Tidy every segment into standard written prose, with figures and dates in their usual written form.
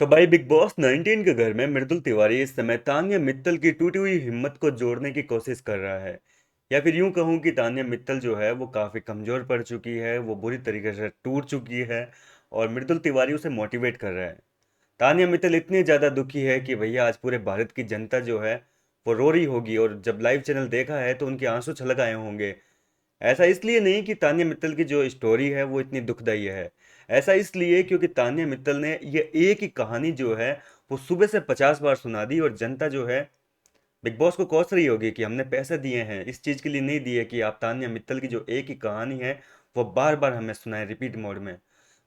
तो भाई big boss 19 के घर में मृदुल तिवारी इस समय तान्या मित्तल की टूटी हुई हिम्मत को जोड़ने की कोशिश कर रहा है। या फिर यूं कहूं कि तान्या मित्तल जो है वो काफी कमजोर पड़ चुकी है, वो बुरी तरीके से टूट चुकी है। और मृदुल तिवारी उसे मोटिवेट कर रहा है। तान्या मित्तल इतनी ज्यादा दुखी है कि भैया आज पूरे भारत की जनता जो है वो रो रही होगी, और जब लाइव चैनल देखा है तो उनके आंसू छलक आए होंगे। ऐसा इसलिए नहीं कि तान्या मित्तल की जो स्टोरी है वो इतनी दुखदाई है। ऐसा इसलिए क्योंकि तान्या मित्तल ने ये एक ही कहानी जो है वो सुबह से 50 बार सुना दी, और जनता जो है बिग बॉस को कोस रही होगी कि हमने पैसे दिए हैं इस चीज के लिए, नहीं दिए कि आप तान्या मित्तल की जो एक ही कहानी है वो बार बार हमें सुनाए रिपीट मोड में।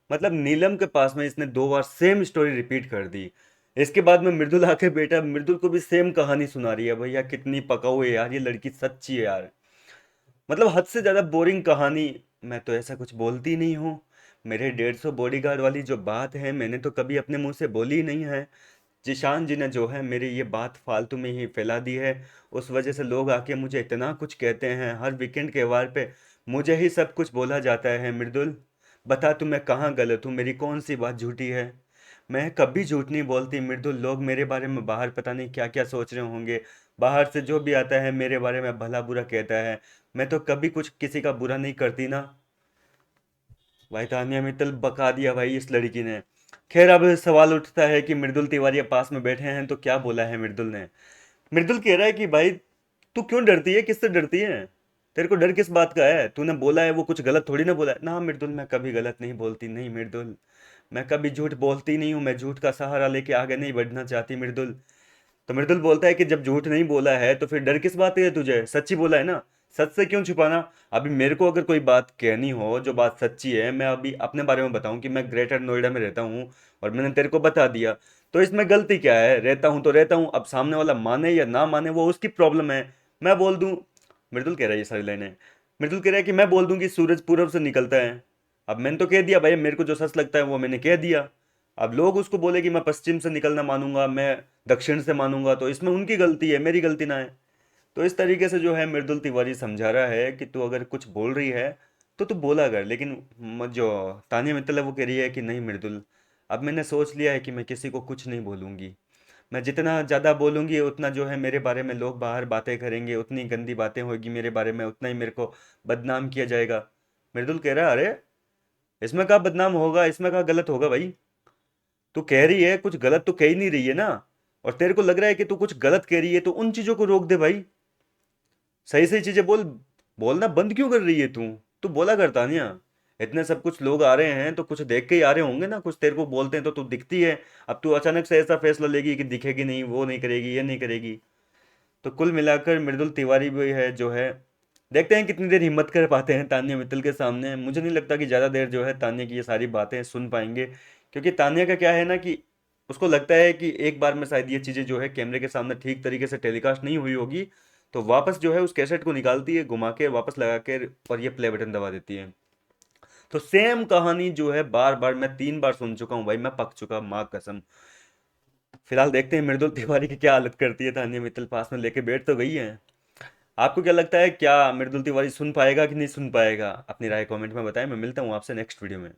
मतलब नीलम के पास में इसने 2 बार सेम स्टोरी रिपीट कर दी। इसके बाद में मृदुल आके बेटा मृदुल को भी सेम कहानी सुना रही है। भैया कितनी पकाऊ है यार, ये लड़की सच्ची है यार। मतलब हद से ज्यादा बोरिंग कहानी। मैं तो ऐसा कुछ बोलती नहीं हूँ। मेरे 150 बॉडीगार्ड वाली जो बात है मैंने तो कभी अपने मुंह से बोली ही नहीं है। जिशान जी ने जो है मेरी ये बात फालतू में ही फैला दी है। उस वजह से लोग आके मुझे इतना कुछ कहते हैं, हर वीकेंड के वार पे मुझे ही सब कुछ बोला जाता है। मृदुल बता तू, मैं कहाँ गलत हूँ, मेरी कौन सी बात झूठी है। मैं कभी झूठ नहीं बोलती मृदुल। लोग मेरे बारे में बाहर पता नहीं क्या क्या सोच रहे होंगे। बाहर से जो भी आता है मेरे बारे में भला बुरा कहता है। मैं तो कभी कुछ किसी का बुरा नहीं करती ना। भाई तानिया मित्तल बका दिया भाई इस लड़की ने। खैर अब सवाल उठता है कि मृदुल तिवारी अब पास में बैठे हैं तो क्या बोला है मृदुल ने। मृदुल कह रहा है कि भाई तू क्यों डरती है, किससे डरती है, तेरे को डर किस बात का है, तूने बोला है वो कुछ गलत थोड़ी ना बोला है ना। मृदुल मैं कभी गलत नहीं बोलती, नहीं मृदुल। मैं कभी झूठ बोलती नहीं हूँ, मैं झूठ का सहारा लेके आगे नहीं बढ़ना चाहती मृदुल। तो मृदुल बोलता है कि जब झूठ नहीं बोला है तो फिर डर किस बात का है तुझे, सच्ची बोला है ना। सच से क्यों छुपाना। अभी मेरे को अगर कोई बात कहनी हो जो बात सच्ची है, मैं अभी अपने बारे में बताऊं कि मैं ग्रेटर नोएडा में रहता हूं और मैंने तेरे को बता दिया, तो इसमें गलती क्या है। रहता हूं तो रहता हूं, अब सामने वाला माने या ना माने वो उसकी प्रॉब्लम है। मैं बोल दूं। मृदुल कह रहा है ये सारी लाइनें। मृदुल कह रहा है कि मैं बोल दूं कि सूरज पूरब से निकलता है। अब मैंने तो कह दिया भाई, मेरे को जो सच लगता है वो मैंने कह दिया। अब लोग उसको बोले कि मैं पश्चिम से निकलना मानूंगा, मैं दक्षिण से मानूंगा, तो इसमें उनकी गलती है, मेरी गलती ना है। तो इस तरीके से जो है मृदुल तिवारी समझा रहा है कि तू अगर कुछ बोल रही है तो तू बोला कर, लेकिन जो तानिया मित्तल है वो कह रही है कि नहीं मृदुल, अब मैंने सोच लिया है कि मैं किसी को कुछ नहीं बोलूंगी। मैं जितना ज़्यादा बोलूंगी उतना जो है मेरे बारे में लोग बाहर बातें करेंगे, उतनी गंदी बातें होगी मेरे बारे में, उतना ही मेरे को बदनाम किया जाएगा। मृदुल कह रहा है अरे इसमें क्या बदनाम होगा, इसमें क्या गलत होगा भाई। तू कह रही है कुछ गलत तो कह ही नहीं रही है ना। और तेरे को लग रहा है कि तू कुछ गलत कह रही है तो उन चीजों को रोक दे भाई। सही सही चीजें बोल। बोलना बंद क्यों कर रही है तू। तू बोला करता नहीं। इतने सब कुछ लोग आ रहे हैं तो कुछ देख के ही आ रहे होंगे ना, कुछ तेरे को बोलते हैं तो तू दिखती है। अब तू अचानक से ऐसा फैसला लेगी कि दिखेगी नहीं, वो नहीं करेगी, ये नहीं करेगी। तो कुल मिलाकर मृदुल तिवारी भी है जो है, देखते हैं कितनी देर हिम्मत कर पाते हैं तान्या मित्तल के सामने। मुझे नहीं लगता कि ज़्यादा देर जो है तान्या की ये सारी बातें सुन पाएंगे, क्योंकि तान्या का क्या है ना कि उसको लगता है कि एक बार में शायद ये चीज़ें जो है कैमरे के सामने ठीक तरीके से टेलीकास्ट नहीं हुई होगी, तो वापस जो है उस कैसेट को निकालती है घुमा के वापस लगा के, और ये प्ले बटन दबा देती है। तो सेम कहानी जो है बार बार मैं 3 बार सुन चुका हूँ भाई, मैं पक चुका माँ कसम। फिलहाल देखते हैं मृदुल तिवारी की क्या हालत करती है। तान्या मित्तल पास में लेके बैठ तो गई है। आपको क्या लगता है, क्या मृदुल तिवारी सुन पाएगा कि नहीं सुन पाएगा? अपनी राय कमेंट में बताएं। मैं मिलता हूँ आपसे नेक्स्ट वीडियो में।